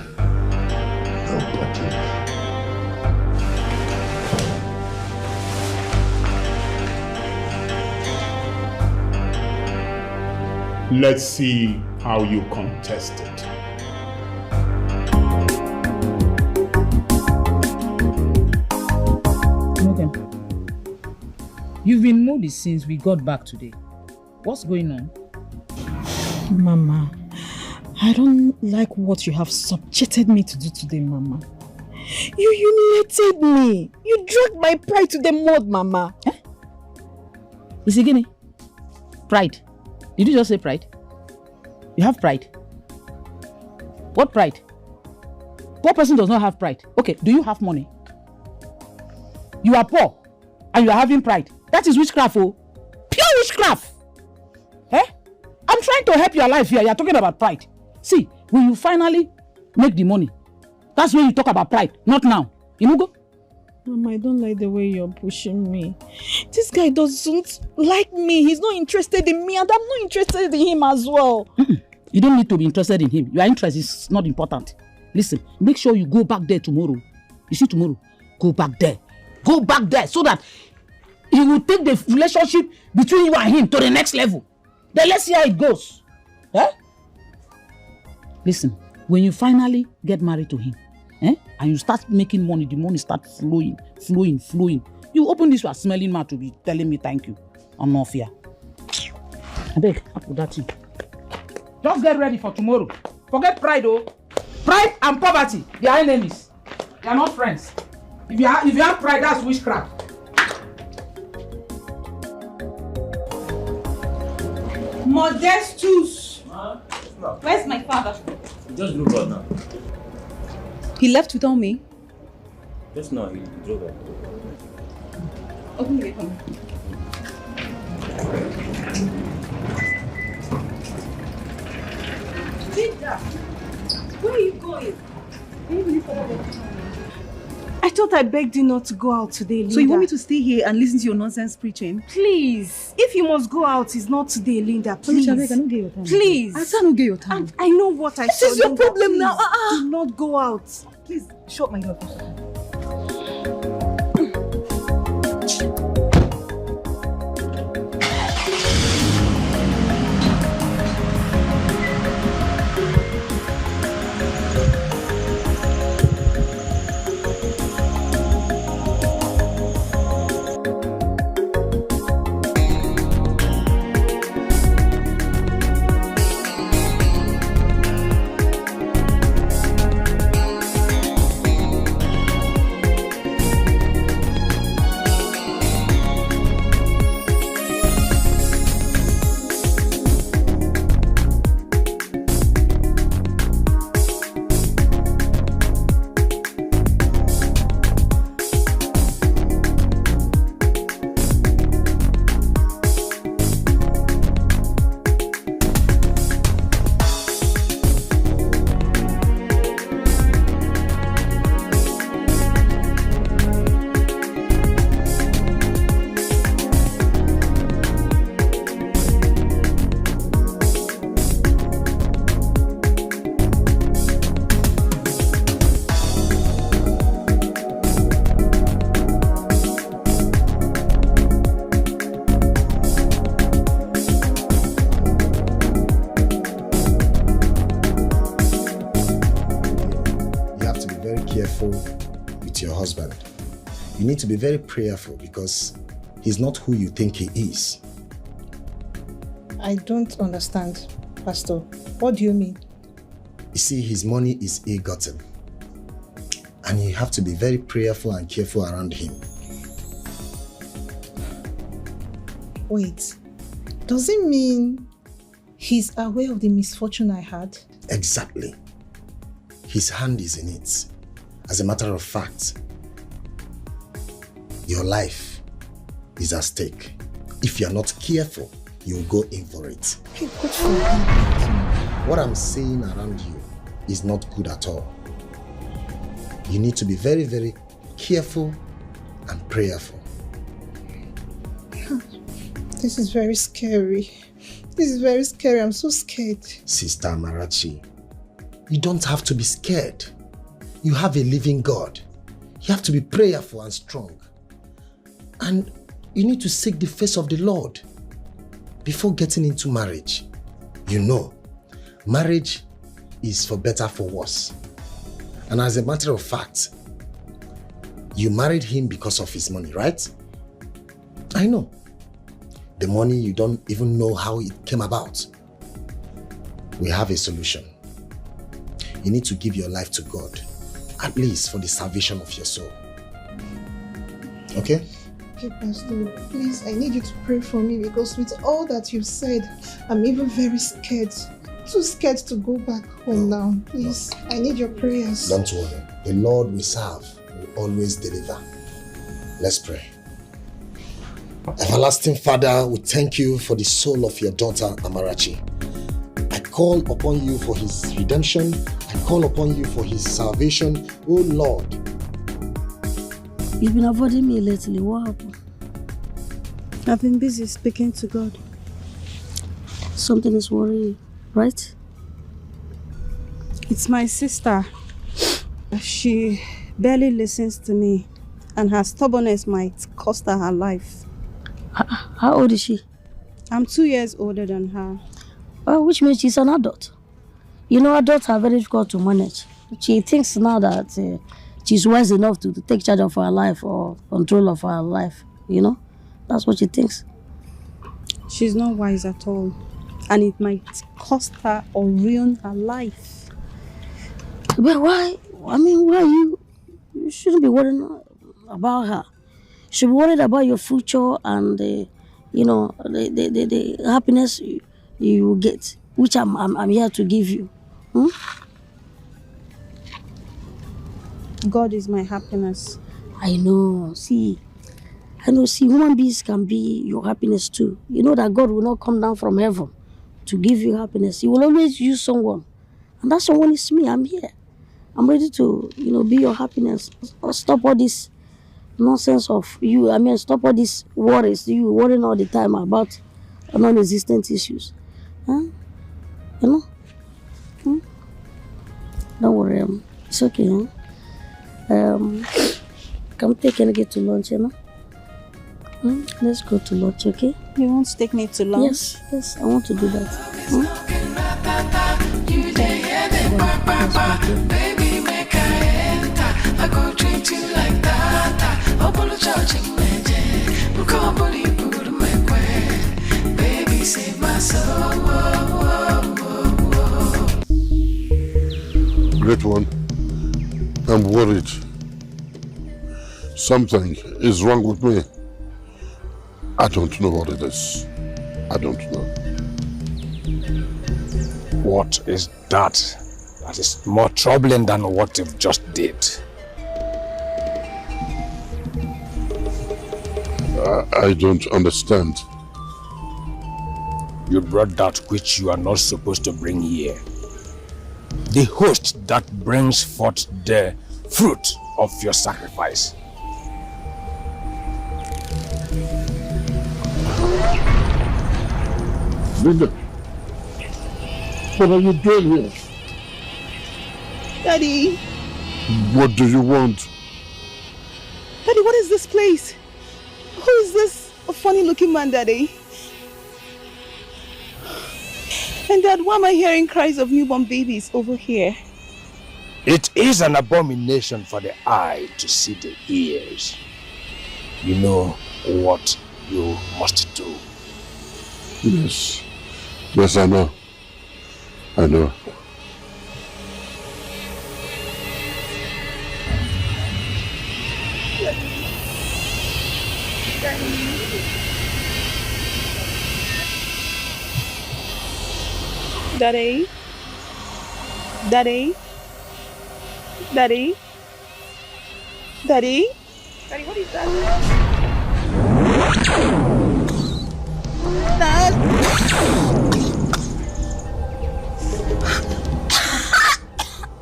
Let's see how you contest it. Morgan, you've been moody since we got back today. What's going on? Mama, I don't like what you have subjected me to do today, Mama. You humiliated me. You dragged my pride to the mud, Mama. Eh? Iheme, pride. Did you just say pride? You have pride. What pride? Poor person does not have pride. Okay, do you have money? You are poor and you are having pride. That is witchcraft, oh. Pure witchcraft. Eh? I'm trying to help your life here. You are talking about pride. See, when you finally make the money, that's when you talk about pride, not now. You go? Mama, I don't like the way you're pushing me. This guy doesn't like me. He's not interested in me and I'm not interested in him as well. You don't need to be interested in him. Your interest is not important. Listen, make sure you go back there tomorrow. You see tomorrow? Go back there. Go back there so that he will take the relationship between you and him to the next level. Then let's see how it goes. Eh? Listen, when you finally get married to him, and you start making money, the money starts flowing. You open this, you are smelling mouth to be telling me thank you. I'm not fear. I beg, I put that in. Just get ready for tomorrow. Forget pride, oh. Pride and poverty, they are enemies. They are not friends. If you have pride, that's witchcraft. Modestus. Where's my father? Just drove out now. He left without me? Just now, he drove out. Open the gate for me. Linda, where are you going? I thought I begged you not to go out today, Linda. So you want me to stay here and listen to your nonsense preaching? Please. If you must go out, it's not today, Linda. Please. I don't get your time. Please. I can't get your time. I know what I saw. This is your problem now. Do not go out. Please, shut my door first. husband. You need to be very prayerful because he's not who you think he is. I don't understand, Pastor. What do you mean? You see, his money is ill-gotten. And you have to be very prayerful and careful around him. Wait, does it mean he's aware of the misfortune I had? Exactly. His hand is in it. As a matter of fact, your life is at stake. If you're not careful, you'll go in for it. What I'm saying around you is not good at all. You need to be very, very careful and prayerful. This is very scary. This is very scary. I'm so scared. Sister Amarachi, you don't have to be scared. You have a living God. You have to be prayerful and strong. And you need to seek the face of the Lord before getting into marriage. You know, marriage is for better, for worse. And as a matter of fact, you married him because of his money, right? I know. The money, you don't even know how it came about. We have a solution. You need to give your life to God, at least for the salvation of your soul. Okay? Okay, Pastor, please, I need you to pray for me because with all that you've said, I'm even very scared. Too scared to go back home now. Please, I need your prayers. Don't worry. The Lord we serve will always deliver. Let's pray. Everlasting Father, we thank you for the soul of your daughter Amarachi. I call upon you for his redemption. I call upon you for his salvation. Oh Lord. You've been avoiding me lately. What happened? I've been busy speaking to God. Something is worrying you, right? It's my sister. She barely listens to me, and her stubbornness might cost her life. How old is she? I'm 2 years older than her. Which means she's an adult. You know, adults are very difficult to manage. She thinks now that she's wise enough to take charge of her life or control of her life. You know, that's what she thinks. She's not wise at all. And it might cost her or ruin her life. But why? I mean, why you shouldn't be worried about her. You should be worried about your future and you know, the happiness you will get, which I'm here to give you. God is my happiness. I know. See, human beings can be your happiness too. You know that God will not come down from heaven to give you happiness. He will always use someone. And that someone is me. I'm here. I'm ready to, you know, be your happiness. Stop all this nonsense of you. I mean, stop all these worries. You worrying all the time about non-existent issues. Huh? You know? Don't worry. It's okay. Huh? Come take and get to lunch, you know? Let's go to lunch, okay? You want to take me to lunch? Yes, I want to do that. Baby, make I enter. I go treat you like that. Open the church in Nigeria. We come body put my way. Baby, save my soul. Great one. I'm worried. Something is wrong with me. I don't know what it is. I don't know. What is that? That is more troubling than what you've just did. I don't understand. You brought that which you are not supposed to bring here. The host that brings forth the fruit of your sacrifice. Linda, what are you doing here? Daddy! What do you want? Daddy, what is this place? Who is this funny looking man, Daddy? And Dad, why am I hearing cries of newborn babies over here? It is an abomination for the eye to see the ears. You know what you must do. Yes. Yes, I know. I know. Daddy? Daddy? Daddy? Daddy? Daddy, what is that? Dad?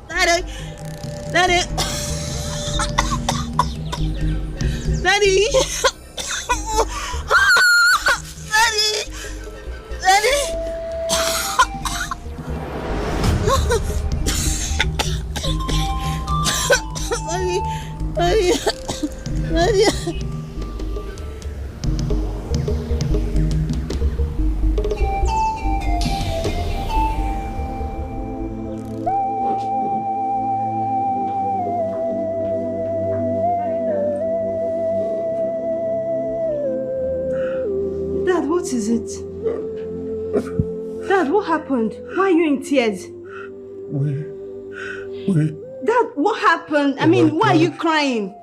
Daddy? Daddy? Daddy? Daddy? Daddy? Daddy. Dad, what is it? Dad, what happened? Why are you in tears? Dad, what happened? I mean, why are you crying?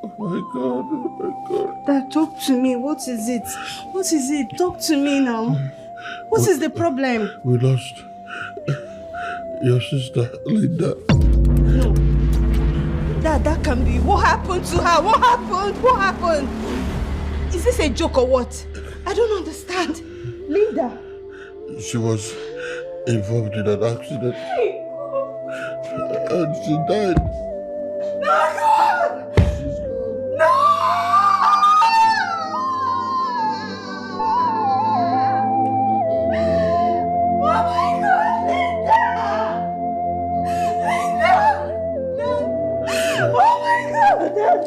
Oh my God, oh my God. Dad, talk to me. What is it? What is it? Talk to me now. What is the problem? We lost your sister, Linda. No. Dad, that can be. What happened to her? What happened? What happened? Is this a joke or what? I don't understand. Linda. She was involved in an accident. And she died. No, God! No! Oh my God, Linda! Linda! Oh my God!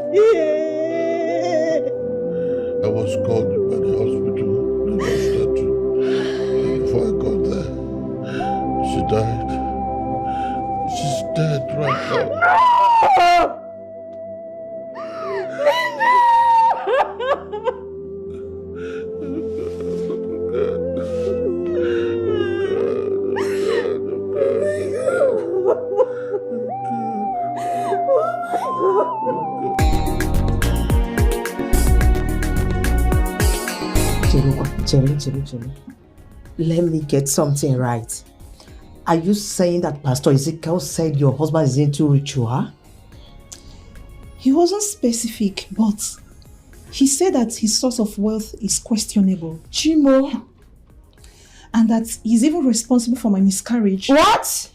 I was called by the hospital. They rushed her to. Before I got there, she died. She's dead right now. Chelu. Let me get something right. Are you saying that Pastor Ezekiel said your husband is into ritual? He wasn't specific, but he said that his source of wealth is questionable. Chimo. And that he's even responsible for my miscarriage. What?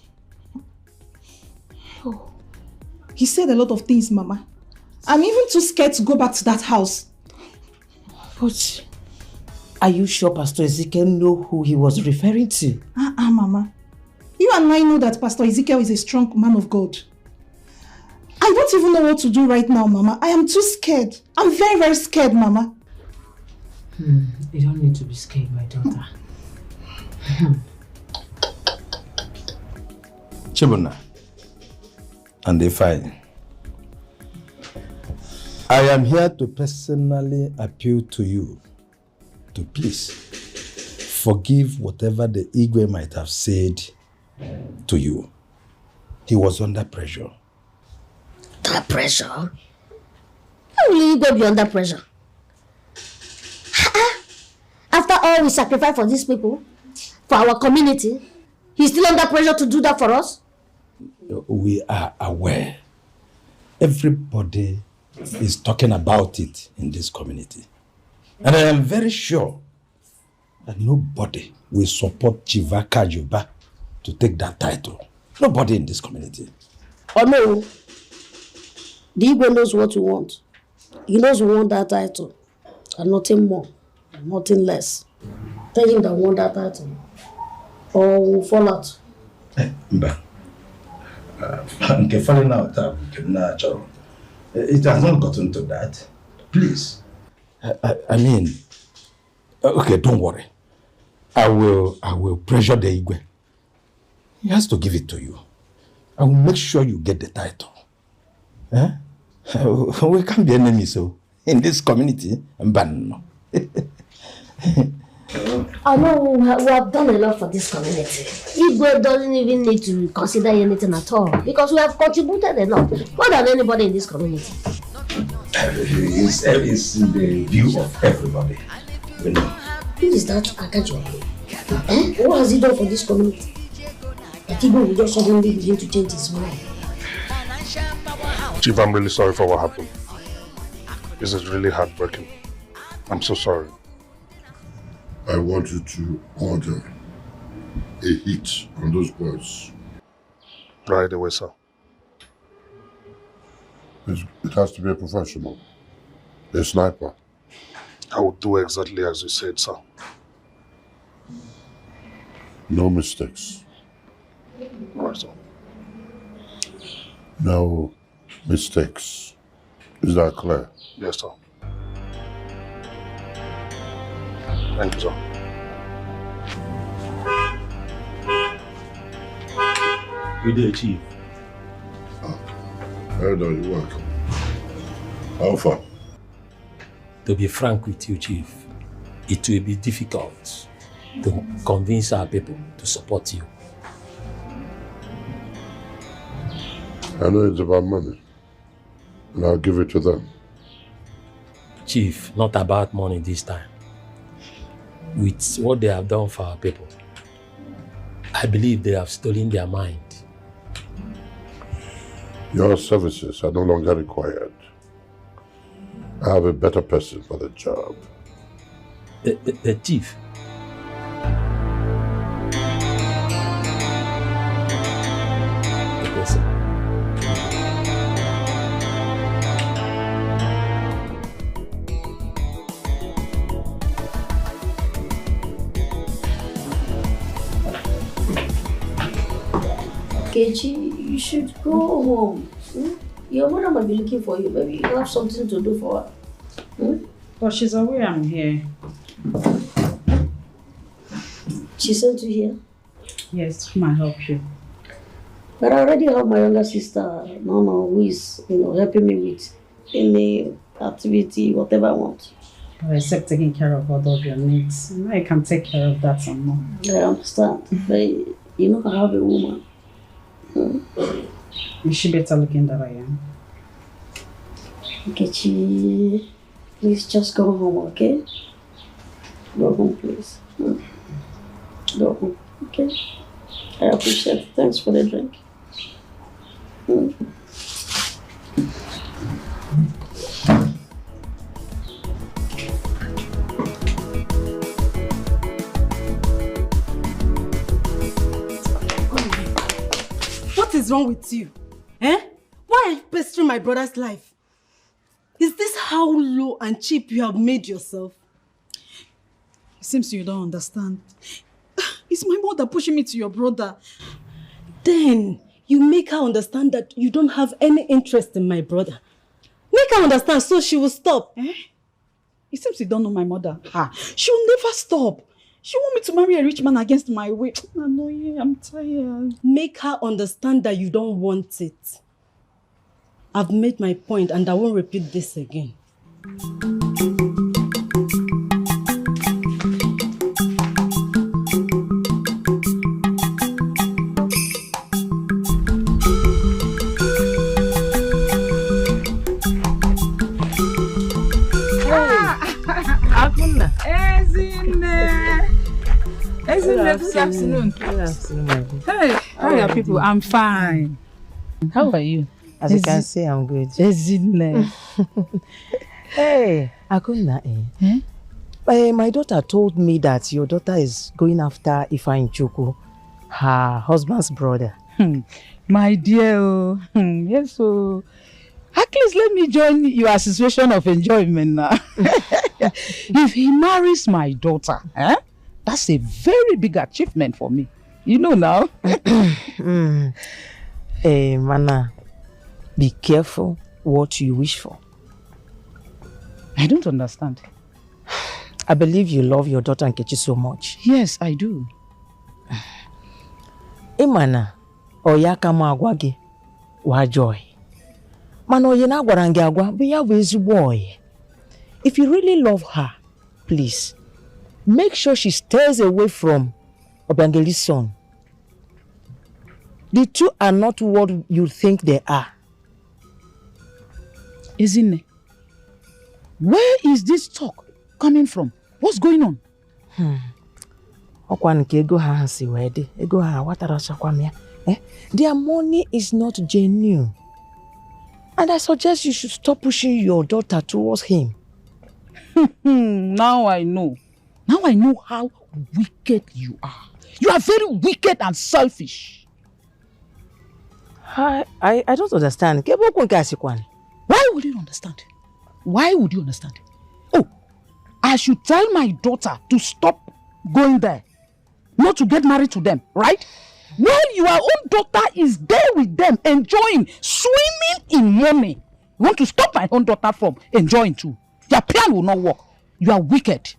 Oh. He said a lot of things, Mama. I'm even too scared to go back to that house. But are you sure Pastor Ezekiel know who he was referring to? Mama. You and I know that Pastor Ezekiel is a strong man of God. I don't even know what to do right now, Mama. I am too scared. I'm very, very scared, Mama. You don't need to be scared, my daughter. Chibuna and Ifeanyi, I am here to personally appeal to you to please forgive whatever the Igwe might have said to you. He was under pressure. Under pressure? How will Igwe be under pressure? After all we sacrifice for these people, for our community, he's still under pressure to do that for us? We are aware. Everybody is talking about it in this community. And I am very sure that nobody will support Chivaka Juba to take that title. Nobody in this community. Oh no. The Igwe knows what we want. He knows we want that title. And nothing more. And nothing less. Tell him that we want that title. Or we'll fall out. Mba. I'm falling out. It has not gotten to that. Please. I mean, okay, don't worry. I will pressure the Igwe. He has to give it to you. I will make sure you get the title. Eh? We can't be enemies, so in this community, ban. I know we have done a lot for this community. Igwe doesn't even need to consider anything at all because we have contributed enough, more than anybody in this community. It's in the view of everybody. You know. Who is that Akajo? What has he done for this community? Igwe will just suddenly begin to change his mind. Chief, I'm really sorry for what happened. This is really heartbreaking. I'm so sorry. I want you to order a hit on those boys. Right away, sir. It has to be a professional. A sniper. I will do exactly as you said, sir. No mistakes. Right, sir. No mistakes. Is that clear? Yes, sir. Thank you, sir. Good day, Chief. Hello, you're welcome. How far? To be frank with you, Chief, it will be difficult to convince our people to support you. I know it's about money, and I'll give it to them. Chief, not about money this time. With what they have done for our people, I believe they have stolen their mind. Your services are no longer required. I have a better person for the job. The chief. Okay, sir. Kechi, you should go home. Your mother might be looking for you, baby. You have something to do for her. But she's aware I'm here. She sent you here? Yes, to come and help you. But I already have my younger sister, Mama, who is, helping me with any activity, whatever I want. Well, except taking care of all of your needs. I can take care of that some more. I understand. But I have a woman. Is she better looking than I am? Kechi, please just go home, okay? Go home, please. Go home, okay? I appreciate it. Thanks for the drink. What is wrong with you? Eh? Why are you pestering my brother's life? Is this how low and cheap you have made yourself? It seems you don't understand. It's my mother pushing me to your brother. Then you make her understand that you don't have any interest in my brother. Make her understand so she will stop. Eh? It seems you don't know my mother. She will never stop. She want me to marry a rich man against my way. I'm tired. Make her understand that you don't want it. I've made my point and I won't repeat this again. Good afternoon. Good afternoon. Hey, how are people? I'm fine. How are you? As you can see, I'm good. Hey, Akuna, my daughter told me that your daughter is going after Ifeanyi Chukwu, her husband's brother. My dear, yes, so at least let me join your association of enjoyment now. If he marries my daughter, that's a very big achievement for me. You know now. Hey, Mana, be careful what you wish for. I don't understand. I believe you love your daughter Nkechi so much. Yes, I do. Hey, Mana, Oya kama agwa gị wa joy. Mana oye na agwara gị agwa bụ ya bụ ezigbo oyi. If you really love her, please make sure she stays away from Obiangeli's son. The two are not what you think they are. Isn't it? Where is this talk coming from? What's going on? Okwa nke ego ha si wee dị. Ego ha watara chakwa m ya. Their money is not genuine. And I suggest you should stop pushing your daughter towards him. Now I know. Now I know how wicked you are. You are very wicked and selfish. I don't understand. Why would you understand? Why would you understand? Oh, I should tell my daughter to stop going there. Not to get married to them, right? While your own daughter is there with them, enjoying, swimming in money. You want to stop my own daughter from enjoying too. Your plan will not work. You are wicked.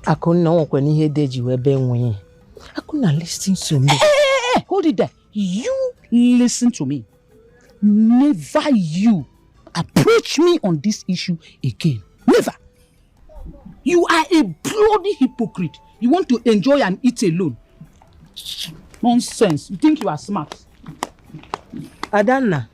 Akuna listen to me. Hey, hold it there. You listen to me. Never you approach me on this issue again. Never. You are a bloody hypocrite. You want to enjoy and eat alone. Nonsense. You think you are smart. Adanna,